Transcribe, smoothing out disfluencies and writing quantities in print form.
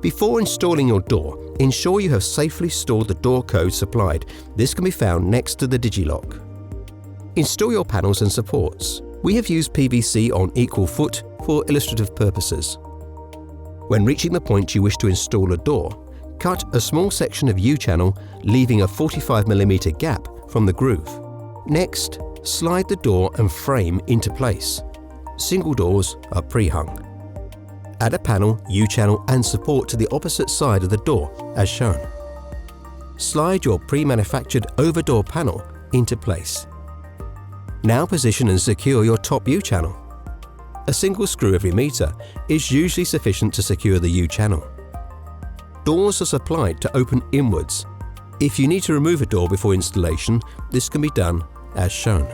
Before installing your door, ensure you have safely stored the door code supplied. This can be found next to the digilock. Install your panels and supports. We have used PVC on equal foot for illustrative purposes. When reaching the point you wish to install a door, cut a small section of U-channel, leaving a 45mm gap from the groove. Next, slide the door and frame into place. Single doors are pre-hung. Add a panel, U-channel and support to the opposite side of the door as shown. Slide your pre-manufactured over-door panel into place. Now position and secure your top U-channel. A single screw every meter is usually sufficient to secure the U-channel. Doors are supplied to open inwards. If you need to remove a door before installation, this can be done as shown.